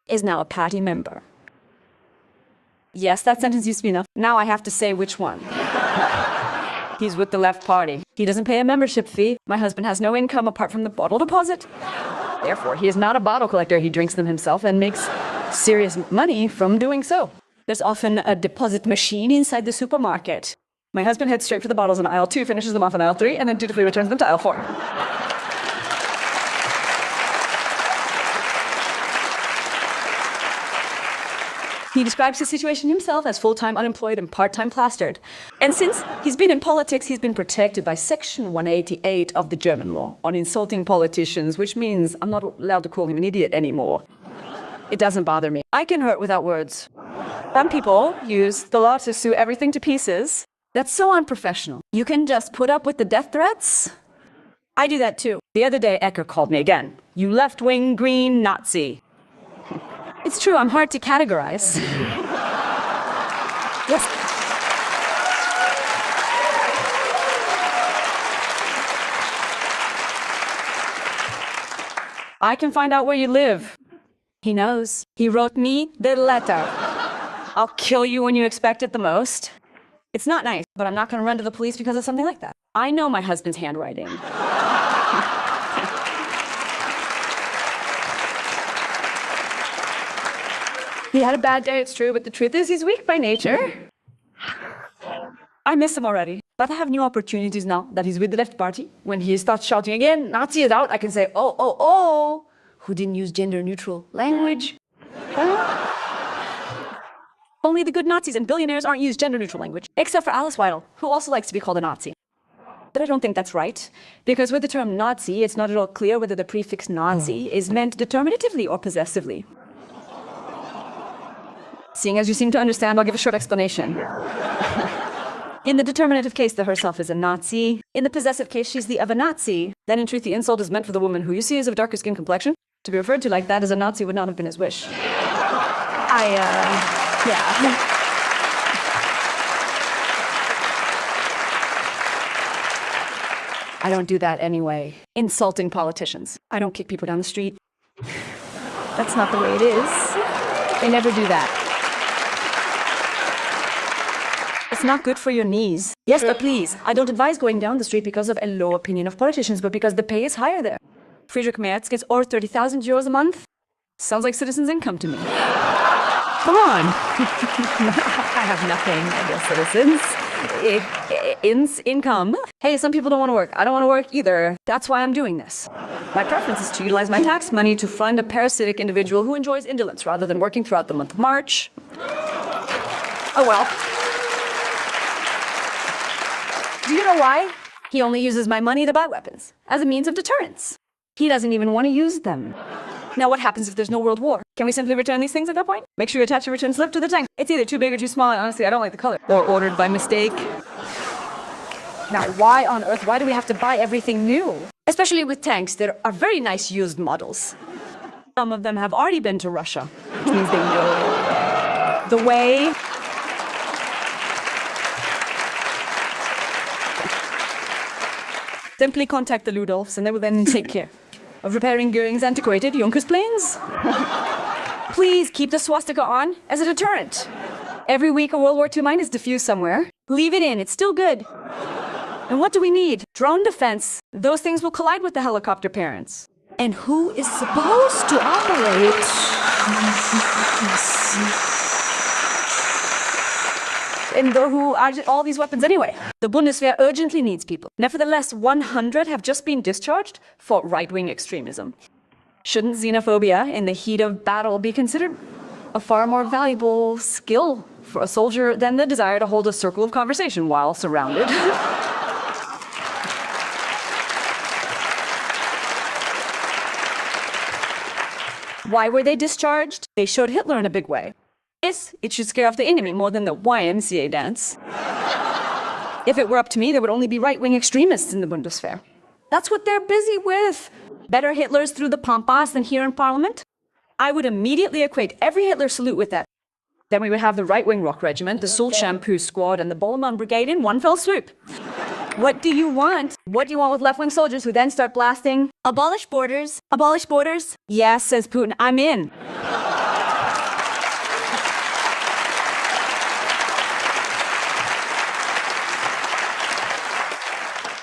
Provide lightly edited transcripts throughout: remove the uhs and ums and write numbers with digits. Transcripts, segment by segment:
is now a party member. Yes, that sentence used to be enough. Now I have to say which one. He's with the left party. He doesn't pay a membership fee. My husband has no income apart from the bottle deposit. Therefore, he is not a bottle collector. He drinks them himself and makes serious money from doing so. There's often a deposit machine inside the supermarket. My husband heads straight for the bottles in aisle 2, finishes them off in aisle 3, and then dutifully returns them to aisle 4. He describes his situation himself as full-time unemployed and part-time plastered. And since he's been in politics, he's been protected by Section 188 of the German law on insulting politicians, which means I'm not allowed to call him an idiot anymore. It doesn't bother me. I can hurt without words. Some people use the law to sue everything to pieces. That's so unprofessional. You can just put up with the death threats? I do that too. The other day, Eckhart called me again. You left-wing green Nazi. It's true, I'm hard to categorize. Yes. I can find out where you live. He knows. He wrote me the letter. I'll kill you when you expect it the most. It's not nice, but I'm not going to run to the police because of something like that. I know my husband's handwriting. He had a bad day, it's true, but the truth is he's weak by nature. I miss him already, but I have new opportunities now that he's with the left party. When he starts shouting again, Nazi is out, I can say, oh, who didn't use gender-neutral language? Huh? Only the good Nazis and billionaires aren't used gender-neutral language, except for Alice Weidel, who also likes to be called a Nazi. But I don't think that's right, because with the term Nazi, it's not at all clear whether the prefix Nazi is meant determinatively or possessively. Seeing as you seem to understand, I'll give a short explanation. In the determinative case, the herself is a Nazi. In the possessive case, she's the of a Nazi. Then in truth, the insult is meant for the woman who you see is of darker skin complexion. To be referred to like that as a Nazi would not have been his wish. Yeah. I don't do that anyway. Insulting politicians. I don't kick people down the street. That's not the way it is. They never do that. It's not good for your knees. Yes, but please, I don't advise going down the street because of a low opinion of politicians, but because the pay is higher there. Friedrich Merz gets over 30,000 euros a month. Sounds like citizens' income to me. Come on. I have nothing against citizens. Income. Hey, some people don't want to work. I don't want to work either. That's why I'm doing this. My preference is to utilize my tax money to fund a parasitic individual who enjoys indolence rather than working throughout the month of March. Oh well. Do you know why? He only uses my money to buy weapons, as a means of deterrence. He doesn't even want to use them. Now what happens if there's no world war? Can we simply return these things at that point? Make sure you attach a return slip to the tank. It's either too big or too small, and honestly, I don't like the color. Or ordered by mistake. Now, why on earth, why do we have to buy everything new? Especially with tanks, there are very nice used models. Some of them have already been to Russia, which means they know the way. Simply contact the Ludolfs, and they will then take care of repairing Goering's antiquated Junkers planes. Please keep the swastika on as a deterrent. Every week a World War II mine is diffused somewhere. Leave it in, it's still good. And what do we need? Drone defense. Those things will collide with the helicopter parents. And who is supposed to operate? And who are all these weapons anyway? The Bundeswehr urgently needs people. Nevertheless, 100 have just been discharged for right-wing extremism. Shouldn't xenophobia in the heat of battle be considered a far more valuable skill for a soldier than the desire to hold a circle of conversation while surrounded? Why were they discharged? They showed Hitler in a big way. Yes, it should scare off the enemy more than the YMCA dance. If it were up to me, there would only be right-wing extremists in the Bundeswehr. That's what they're busy with. Better Hitlers through the Pampas than here in Parliament? I would immediately equate every Hitler salute with that. Then we would have the right-wing rock regiment, the Salt Shampoo Squad, and the Bollemann Brigade in one fell swoop. What do you want? What do you want with left-wing soldiers who then start blasting? Abolish borders. Abolish borders? Yes, says Putin, I'm in.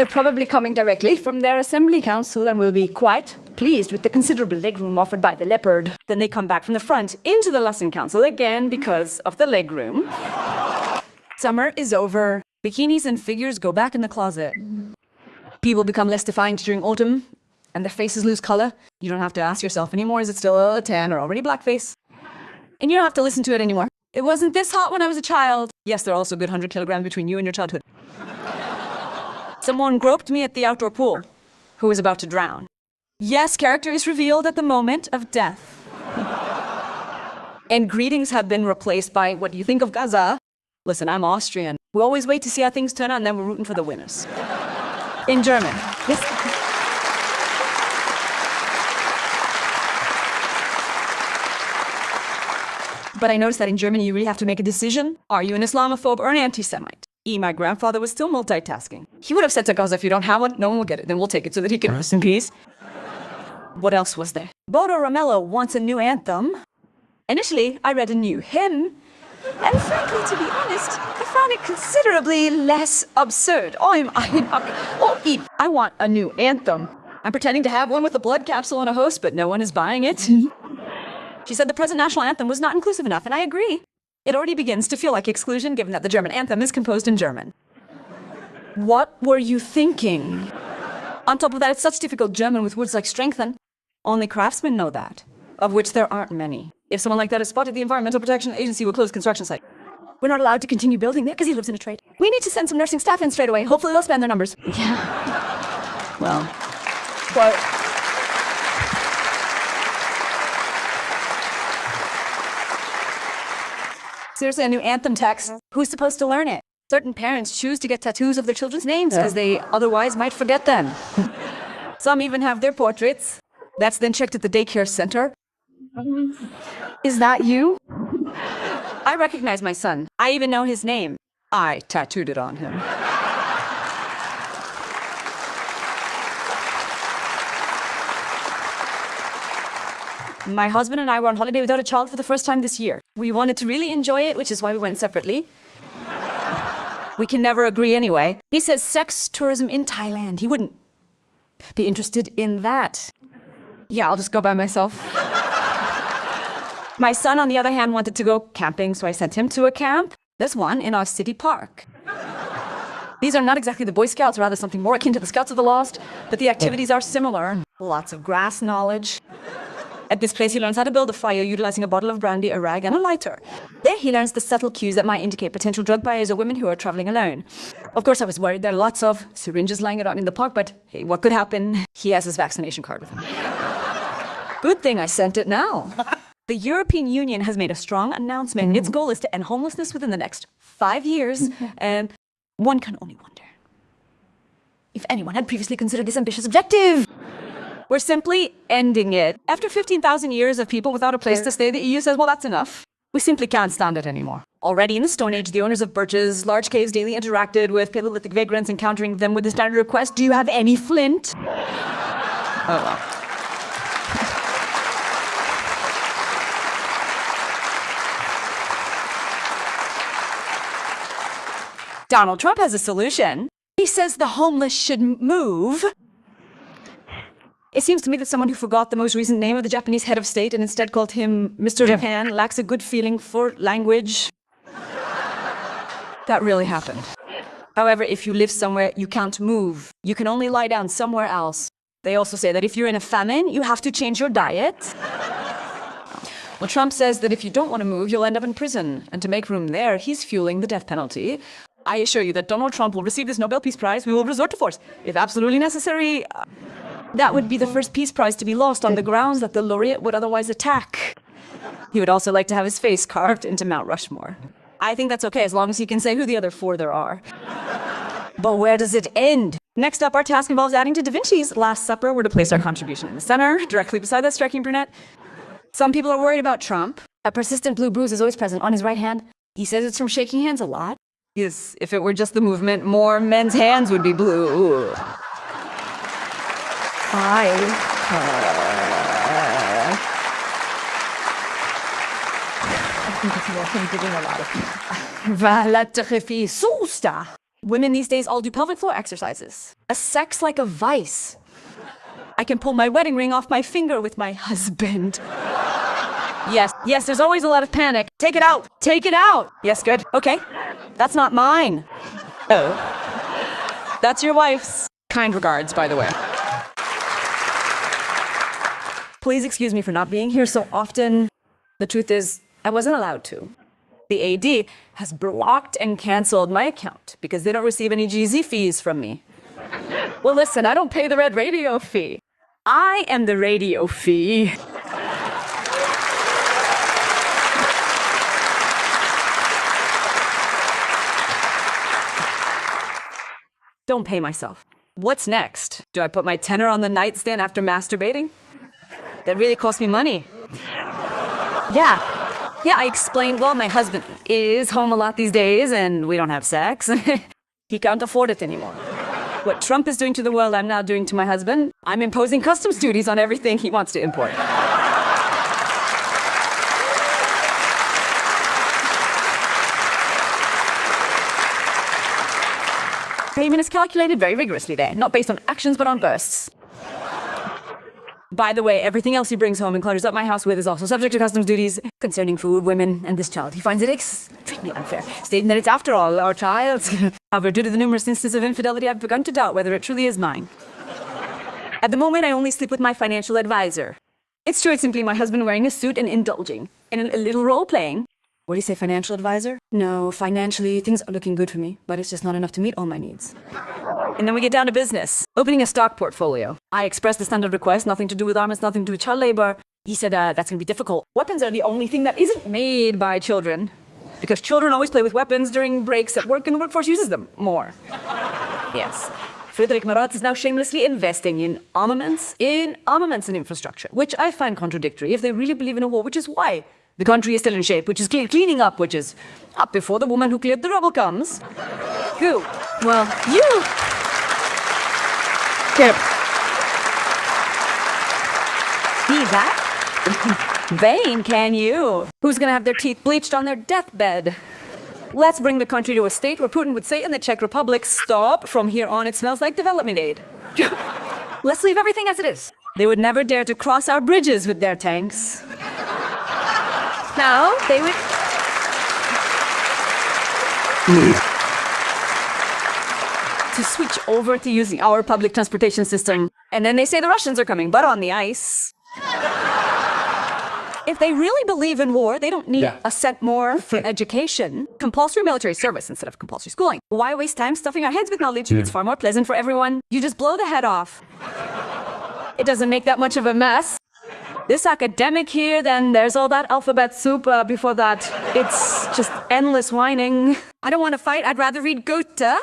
They're probably coming directly from their assembly council and will be quite pleased with the considerable legroom offered by the leopard. Then they come back from the front into the lesson council again because of the legroom. Summer is over. Bikinis and figures go back in the closet. People become less defined during autumn, and their faces lose color. You don't have to ask yourself anymore, is it still a tan or already blackface? And you don't have to listen to it anymore. It wasn't this hot when I was a child. Yes, there are also a good 100 kilograms between you and your childhood. Someone groped me at the outdoor pool who was about to drown. Yes, character is revealed at the moment of death. And greetings have been replaced by, what do you think of Gaza? Listen, I'm Austrian. We always wait to see how things turn out and then we're rooting for the winners. In German. Yes. But I noticed that in Germany you really have to make a decision. Are you an Islamophobe or an anti-Semite? My grandfather was still multitasking. He would have said to Gaza, if you don't have one, no one will get it. Then we'll take it so that he can rest in peace. What else was there? Bodo Ramello wants a new anthem. Initially, I read a new hymn. And frankly, to be honest, I found it considerably less absurd. I want a new anthem. I'm pretending to have one with a blood capsule on a host, but no one is buying it. She said the present national anthem was not inclusive enough, and I agree. It already begins to feel like exclusion, given that the German anthem is composed in German. What were you thinking? On top of that, it's such difficult German with words like strengthen. Only craftsmen know that, of which there aren't many. If someone like that is spotted, the Environmental Protection Agency will close construction site. We're not allowed to continue building there because he lives in a trade. We need to send some nursing staff in straight away. Hopefully they'll spend their numbers. Yeah. Well. Seriously, a new anthem text. Who's supposed to learn it? Certain parents choose to get tattoos of their children's names because they otherwise might forget them. Some even have their portraits. That's then checked at the daycare center. Is that you? I recognize my son. I even know his name. I tattooed it on him. My husband and I were on holiday without a child for the first time this year. We wanted to really enjoy it, which is why we went separately. We can never agree anyway. He says sex tourism in Thailand. He wouldn't be interested in that. Yeah, I'll just go by myself. My son, on the other hand, wanted to go camping, so I sent him to a camp. There's one in our city park. These are not exactly the Boy Scouts, rather something more akin to the Scouts of the Lost, but the activities are similar. Lots of grass knowledge. At this place, he learns how to build a fire utilizing a bottle of brandy, a rag, and a lighter. There, he learns the subtle cues that might indicate potential drug buyers or women who are traveling alone. Of course, I was worried. There are lots of syringes lying around in the park, but hey, what could happen? He has his vaccination card with him. Good thing I sent it now. The European Union has made a strong announcement. Its goal is to end homelessness within the next 5 years, and one can only wonder if anyone had previously considered this ambitious objective. We're simply ending it. After 15,000 years of people without a place to stay, the EU says, well, that's enough. We simply can't stand it anymore. Already in the Stone Age, the owners of birches, large caves daily interacted with Paleolithic vagrants, encountering them with the standard request, do you have any flint? Oh, well. Donald Trump has a solution. He says the homeless should move. It seems to me that someone who forgot the most recent name of the Japanese head of state and instead called him Mr. Japan lacks a good feeling for language. That really happened. However, if you live somewhere, you can't move. You can only lie down somewhere else. They also say that if you're in a famine, you have to change your diet. Well, Trump says that if you don't want to move, you'll end up in prison. And to make room there, he's fueling the death penalty. I assure you that Donald Trump will receive this Nobel Peace Prize. We will resort to force, if absolutely necessary. That would be the first Peace Prize to be lost on the grounds that the laureate would otherwise attack. He would also like to have his face carved into Mount Rushmore. I think that's okay, as long as he can say who the other 4 there are. But where does it end? Next up, our task involves adding to Da Vinci's Last Supper. We're to place our contribution in the center, directly beside that striking brunette. Some people are worried about Trump. A persistent blue bruise is always present on his right hand. He says it's from shaking hands a lot. Yes, if it were just the movement, more men's hands would be blue. I think it's more him giving a lot of Va la te refi susta. Women these days all do pelvic floor exercises. A sex like a vice. I can pull my wedding ring off my finger with my husband. Yes, there's always a lot of panic. Take it out. Take it out. Yes, good. Okay. That's not mine. Oh. That's your wife's. Kind regards, by the way. Please excuse me for not being here so often. The truth is, I wasn't allowed to. The AD has blocked and canceled my account because they don't receive any GZ fees from me. Well, listen, I don't pay the red radio fee. I am the radio fee. Don't pay myself. What's next? Do I put my tenner on the nightstand after masturbating? That really cost me money. Yeah, I explained, well, my husband is home a lot these days and we don't have sex. He can't afford it anymore. What Trump is doing to the world, I'm now doing to my husband. I'm imposing customs duties on everything he wants to import. Payment is calculated very rigorously there, not based on actions but on bursts. By the way, everything else he brings home and clutters up my house with is also subject to customs duties concerning food, women, and this child. He finds it extremely unfair, stating that it's, after all, our child's. However, due to the numerous instances of infidelity, I've begun to doubt whether it truly is mine. At the moment, I only sleep with my financial advisor. It's true, it's simply my husband wearing a suit and indulging in a little role-playing. What do you say, financial advisor? No, financially, things are looking good for me, but it's just not enough to meet all my needs. And then we get down to business. Opening a stock portfolio. I expressed the standard request, nothing to do with arms, nothing to do with child labor. He said, that's going to be difficult. Weapons are the only thing that isn't made by children, because children always play with weapons during breaks at work and the workforce uses them more. Yes. Friedrich Marat is now shamelessly investing in armaments and infrastructure, which I find contradictory if they really believe in a war, which is why the country is still in shape, which is cleaning up, which is up before the woman who cleared the rubble comes. Who? Well, you. Here. See that? Vain, can you? Who's gonna have their teeth bleached on their deathbed? Let's bring the country to a state where Putin would say in the Czech Republic, stop, from here on it smells like development aid. Let's leave everything as it is. They would never dare to cross our bridges with their tanks. No, they would... to switch over to using our public transportation system. And then they say the Russians are coming, but on the ice. If they really believe in war, they don't need a cent more for education. Compulsory military service instead of compulsory schooling. Why waste time stuffing our heads with knowledge? It's far more pleasant for everyone. You just blow the head off. It doesn't make that much of a mess. This academic here, then there's all that alphabet soup before that. It's just endless whining. I don't want to fight, I'd rather read Goethe.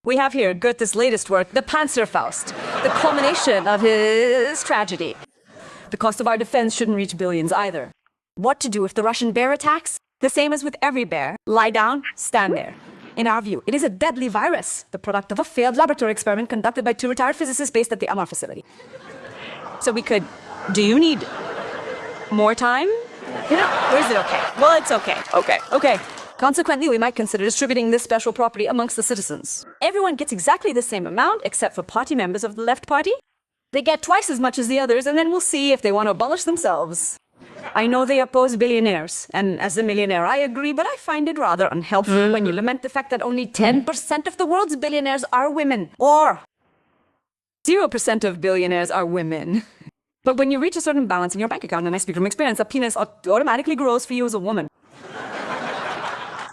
We have here Goethe's latest work, the Panzerfaust, the culmination of his tragedy. The cost of our defense shouldn't reach billions either. What to do if the Russian bear attacks? The same as with every bear. Lie down, stand there. In our view, it is a deadly virus, the product of a failed laboratory experiment conducted by 2 retired physicists based at the Amar facility. So we could... Do you need more time? Or is it okay? Well, it's okay. Okay. Consequently, we might consider distributing this special property amongst the citizens. Everyone gets exactly the same amount, except for party members of the left party. They get twice as much as the others, and then we'll see if they want to abolish themselves. I know they oppose billionaires, and as a millionaire, I agree, but I find it rather unhelpful when you lament the fact that only 10% of the world's billionaires are women, or 0% of billionaires are women. But when you reach a certain balance in your bank account, and I speak from experience, a penis automatically grows for you as a woman.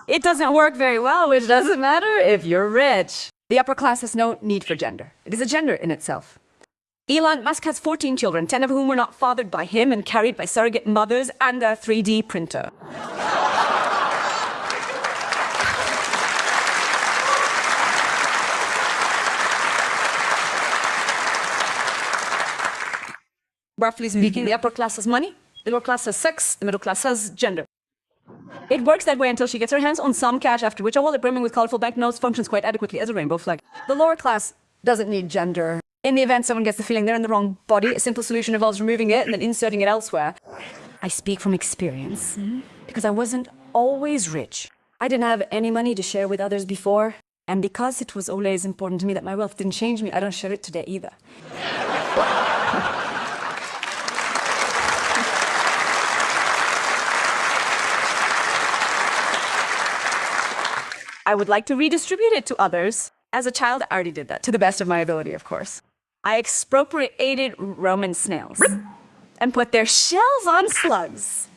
It doesn't work very well, which doesn't matter if you're rich. The upper class has no need for gender. It is a gender in itself. Elon Musk has 14 children, 10 of whom were not fathered by him and carried by surrogate mothers and a 3D printer. Roughly speaking, the upper class has money, the lower class has sex, the middle class has gender. It works that way until she gets her hands on some cash, after which a wallet brimming with colorful banknotes functions quite adequately as a rainbow flag. The lower class doesn't need gender. In the event someone gets the feeling they're in the wrong body, a simple solution involves removing it and then inserting it elsewhere. I speak from experience, because I wasn't always rich. I didn't have any money to share with others before. And because it was always important to me that my wealth didn't change me, I don't share it today either. I would like to redistribute it to others. As a child, I already did that, to the best of my ability, of course. I expropriated Roman snails and put their shells on slugs.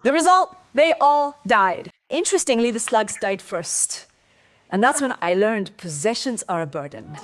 The result, they all died. Interestingly, the slugs died first. And that's when I learned possessions are a burden.